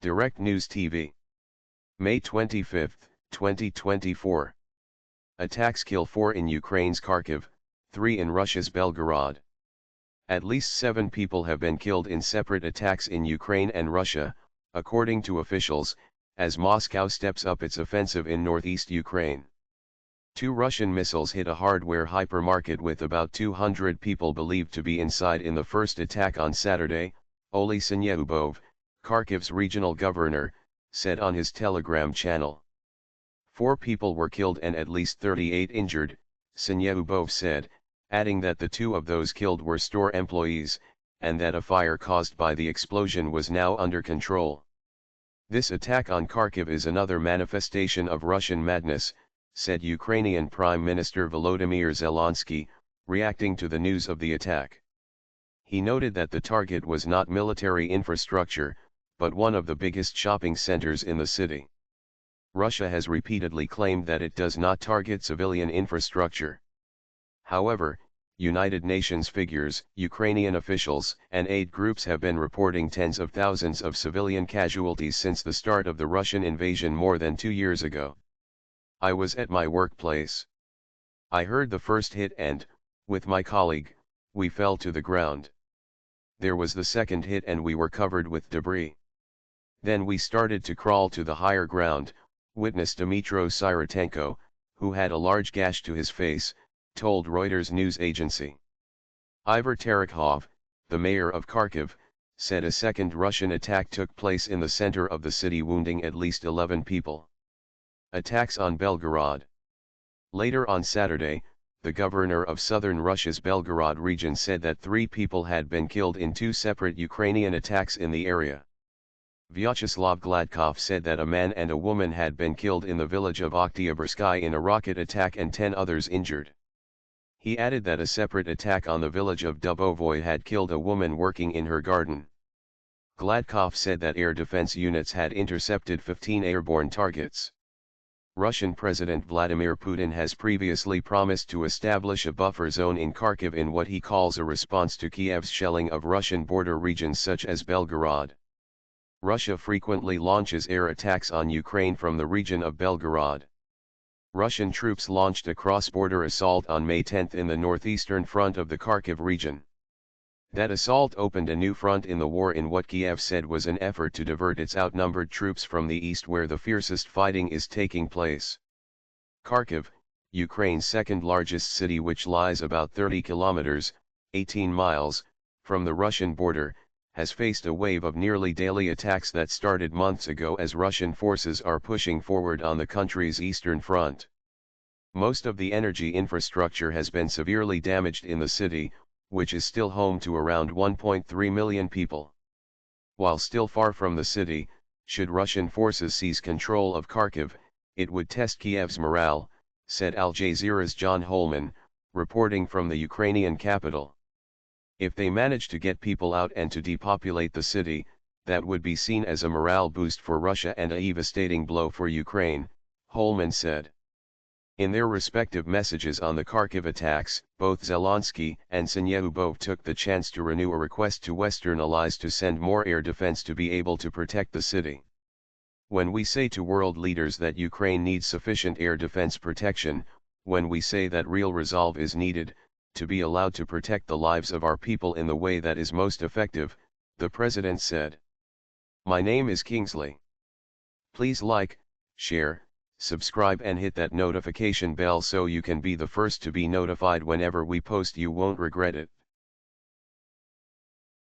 Direct News TV. May 25, 2024. Attacks kill 4 in Ukraine's Kharkiv, 3 in Russia's Belgorod. At least 7 people have been killed in separate attacks in Ukraine and Russia, according to officials, as Moscow steps up its offensive in northeast Ukraine. 2 Russian missiles hit a hardware hypermarket with about 200 people believed to be inside in the first attack on Saturday, Oleh Syniehubov, Kharkiv's regional governor, said on his Telegram channel. 4 people were killed and at least 38 injured, Syniehubov said, adding that the 2 of those killed were store employees, and that a fire caused by the explosion was now under control. This attack on Kharkiv is another manifestation of Russian madness, said Ukrainian Prime Minister Volodymyr Zelensky, reacting to the news of the attack. He noted that the target was not military infrastructure, but one of the biggest shopping centers in the city. Russia has repeatedly claimed that it does not target civilian infrastructure. However, United Nations figures, Ukrainian officials, and aid groups have been reporting tens of thousands of civilian casualties since the start of the Russian invasion more than 2 years ago. I was at my workplace. I heard the first hit and, with my colleague, we fell to the ground. There was the second hit and we were covered with debris. Then we started to crawl to the higher ground, witness Dmytro Syrotenko, who had a large gash to his face, told Reuters news agency. Ivor Terekhov, the mayor of Kharkiv, said a second Russian attack took place in the center of the city, wounding at least 11 people. Attacks on Belgorod. Later on Saturday, the governor of southern Russia's Belgorod region said that 3 people had been killed in 2 separate Ukrainian attacks in the area. Vyacheslav Gladkov said that a man and a woman had been killed in the village of Oktyabrskaya in a rocket attack and 10 others injured. He added that a separate attack on the village of Dubovoy had killed a woman working in her garden. Gladkov said that air defense units had intercepted 15 airborne targets. Russian President Vladimir Putin has previously promised to establish a buffer zone in Kharkiv in what he calls a response to Kiev's shelling of Russian border regions such as Belgorod. Russia frequently launches air attacks on Ukraine from the region of Belgorod. Russian troops launched a cross-border assault on May 10 in the northeastern front of the Kharkiv region. That assault opened a new front in the war in what Kiev said was an effort to divert its outnumbered troops from the east where the fiercest fighting is taking place. Kharkiv, Ukraine's second-largest city, which lies about 30 kilometers, 18 miles, from the Russian border, has faced a wave of nearly daily attacks that started months ago as Russian forces are pushing forward on the country's eastern front. Most of the energy infrastructure has been severely damaged in the city, which is still home to around 1.3 million people. While still far from the city, should Russian forces seize control of Kharkiv, it would test Kiev's morale, said Al Jazeera's John Holman, reporting from the Ukrainian capital. If they manage to get people out and to depopulate the city, that would be seen as a morale boost for Russia and a devastating blow for Ukraine, Holman said. In their respective messages on the Kharkiv attacks, both Zelensky and Syniehubov took the chance to renew a request to Western allies to send more air defense to be able to protect the city. When we say to world leaders that Ukraine needs sufficient air defense protection, when we say that real resolve is needed, to be allowed to protect the lives of our people in the way that is most effective, the president said. My name is Kingsley. Please like, share, subscribe and hit that notification bell so you can be the first to be notified whenever we post. You won't regret it.